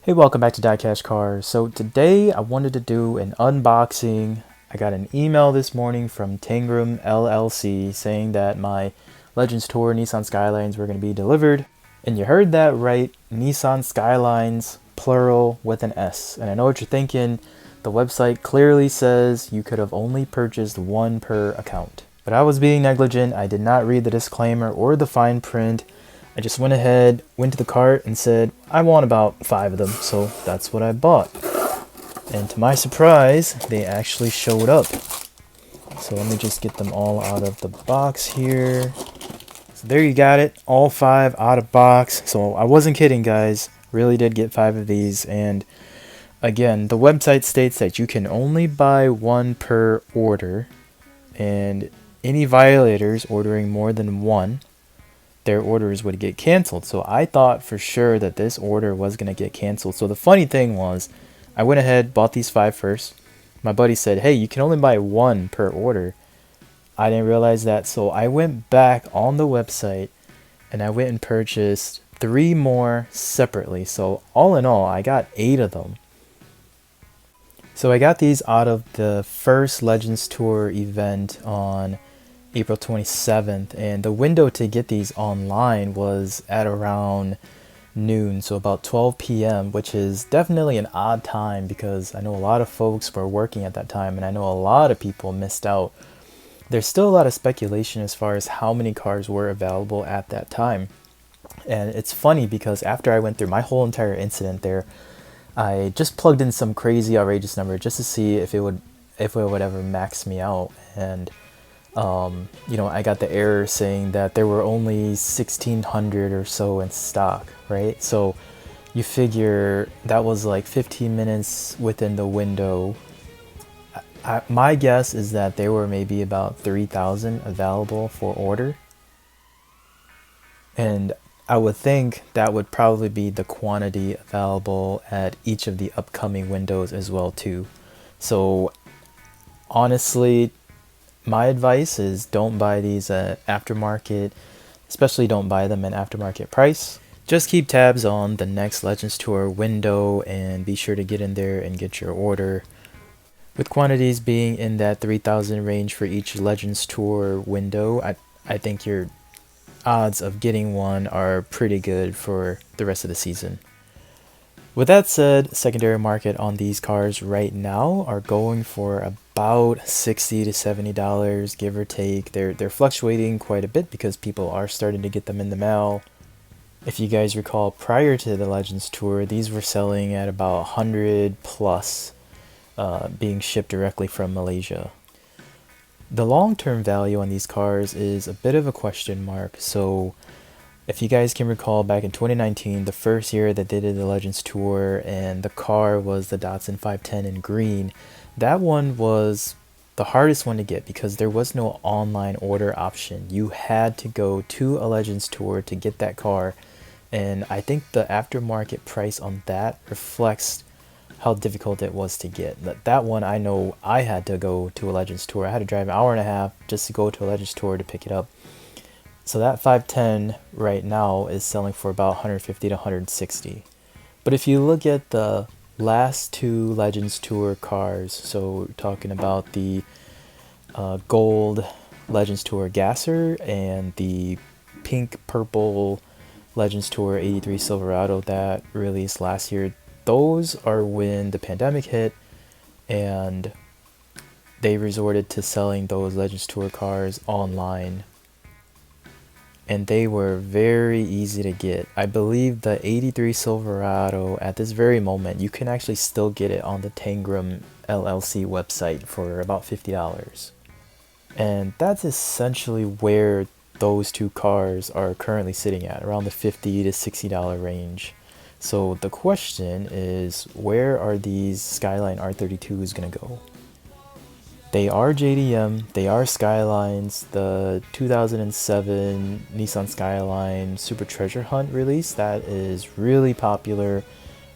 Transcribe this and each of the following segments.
Hey, welcome back to DieCash Cars. So today I wanted to do an unboxing. I got an email this morning from Tangram LLC saying that my Legends Tour Nissan Skylines were going to be delivered. And you heard that right, Nissan Skylines, plural with an S. And I know what you're thinking. The website clearly says you could have only purchased one per account. But I was being negligent. I did not read the disclaimer or the fine print. I just went ahead, went to the cart and said, I want about 5 of them, so that's what I bought. And to my surprise, they actually showed up. So let me just get them all out of the box here. So there you got it, all 5 out of box. So I wasn't kidding, guys. Really did get 5 of these. And again, the website states that you can only buy 1 per order. And any violators ordering more than 1, their orders would get canceled. So I thought for sure that this order was going to get canceled. So the funny thing was, I went ahead, bought these 5 first. My buddy said, hey, you can only buy 1 per order. I didn't realize that. So I went back on the website and I went and purchased 3 more separately. So all in all, I got 8 of them. So I got these out of the first Legends Tour event on April 27th, and the window to get these online was at around noon, so about 12 p.m., which is definitely an odd time because I know a lot of folks were working at that time and I know a lot of people missed out. There's still a lot of speculation as far as how many cars were available at that time. And it's funny because after I went through my whole entire incident there, I just plugged in some crazy outrageous number just to see if it would ever max me out. And I got the error saying that there were only 1,600 or so in stock, right? So you figure that was like 15 minutes within the window. My guess is that there were maybe about 3,000 available for order. And I would think that would probably be the quantity available at each of the upcoming windows as well too. So honestly, my advice is don't buy these at aftermarket, especially don't buy them at aftermarket price. Just keep tabs on the next Legends Tour window and be sure to get in there and get your order. With quantities being in that 3,000 range for each Legends Tour window, I think your odds of getting one are pretty good for the rest of the season. With that said, secondary market on these cars right now are going for about $60 to $70, give or take. They're fluctuating quite a bit because people are starting to get them in the mail. If you guys recall, prior to the Legends Tour, these were selling at about 100 plus, being shipped directly from Malaysia. The long-term value on these cars is a bit of a question mark. So if you guys can recall, back in 2019, the first year that they did the Legends Tour and the car was the Datsun 510 in green, that one was the hardest one to get because there was no online order option. You had to go to a Legends Tour to get that car, and I think the aftermarket price on that reflects how difficult it was to get. That one, I know I had to go to a Legends Tour. I had to drive an hour and a half just to go to a Legends Tour to pick it up. So that 510 right now is selling for about 150 to 160. But if you look at the last 2 Legends Tour cars, so we're talking about the gold Legends Tour Gasser and the pink purple Legends Tour 83 Silverado that released last year, those are when the pandemic hit and they resorted to selling those Legends Tour cars online. And they were very easy to get. I believe the 83 Silverado at this very moment, you can actually still get it on the Tangram LLC website for about $50. And that's essentially where those 2 cars are currently sitting at, around the $50 to $60 range. So the question is, where are these Skyline R32s going to go? They are JDM, they are Skylines. The 2007 Nissan Skyline Super Treasure Hunt release, that is really popular.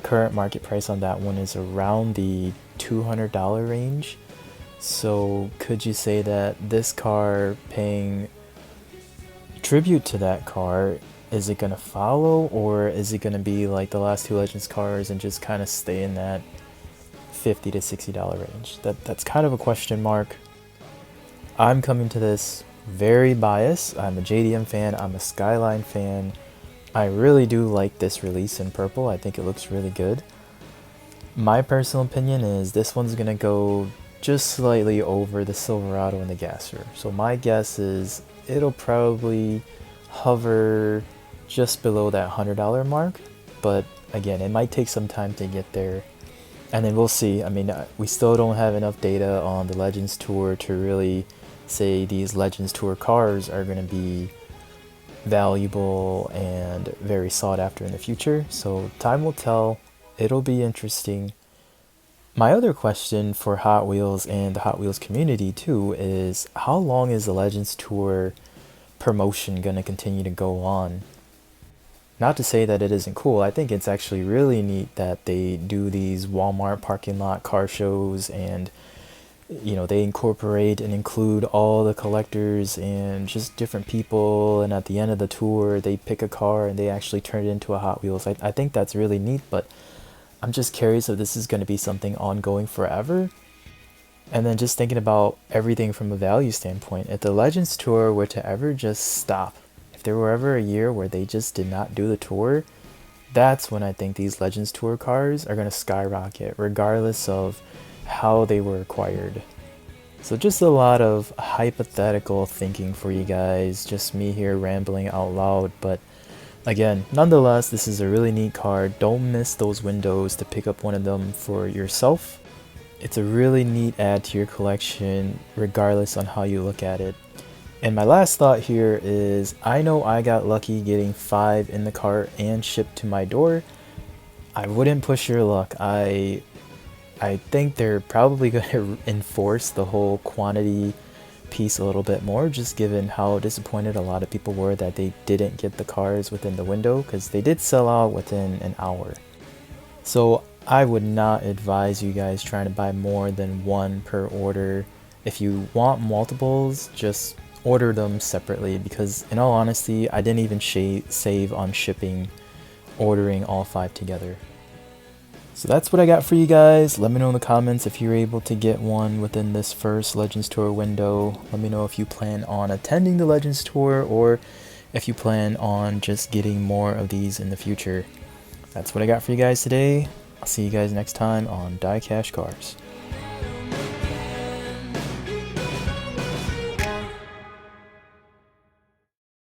Current market price on that one is around the $200 range. So could you say that this car, paying tribute to that car, Is it going to follow, or is it going to be like the last two Legends cars and just kind of stay in that $50 to $60 range? That's kind of a question mark. I'm coming to this very biased. I'm a JDM fan, I'm a Skyline fan. I really do like this release in purple. I think it looks really good. My personal opinion is this one's gonna go just slightly over the Silverado and the Gasser. So my guess is it'll probably hover just below that $100 mark. But again, it might take some time to get there. And then we'll see. I mean, we still don't have enough data on the Legends Tour to really say these Legends Tour cars are going to be valuable and very sought after in the future. So time will tell. It'll be interesting. My other question for Hot Wheels and the Hot Wheels community too is, how long is the Legends Tour promotion going to continue to go on? Not to say that it isn't cool. I think it's actually really neat that they do these Walmart parking lot car shows, and they incorporate and include all the collectors and just different people, and at the end of the tour they pick a car and they actually turn it into a Hot Wheels. I think that's really neat, but I'm just curious if this is going to be something ongoing forever. And then just thinking about everything from a value standpoint, if the Legends Tour were to ever just stop, if there were ever a year where they just did not do the tour, that's when I think these Legends Tour cars are going to skyrocket, regardless of how they were acquired. So just a lot of hypothetical thinking for you guys, just me here rambling out loud, but again, nonetheless, this is a really neat car. Don't miss those windows to pick up one of them for yourself. It's a really neat add to your collection, regardless on how you look at it. And my last thought here is, I know I got lucky getting 5 in the cart and shipped to my door. I wouldn't push your luck. I think they're probably going to enforce the whole quantity piece a little bit more, just given how disappointed a lot of people were that they didn't get the cars within the window, because they did sell out within an hour. So I would not advise you guys trying to buy more than one per order. If you want multiples, just order them separately, because in all honesty, I didn't even save on shipping ordering all 5 together. So that's what I got for you guys. Let me know in the comments if you're able to get one within this first Legends Tour window. Let me know if you plan on attending the Legends Tour, or if you plan on just getting more of these in the future. That's what I got for you guys today. I'll see you guys next time on DieCash Cars.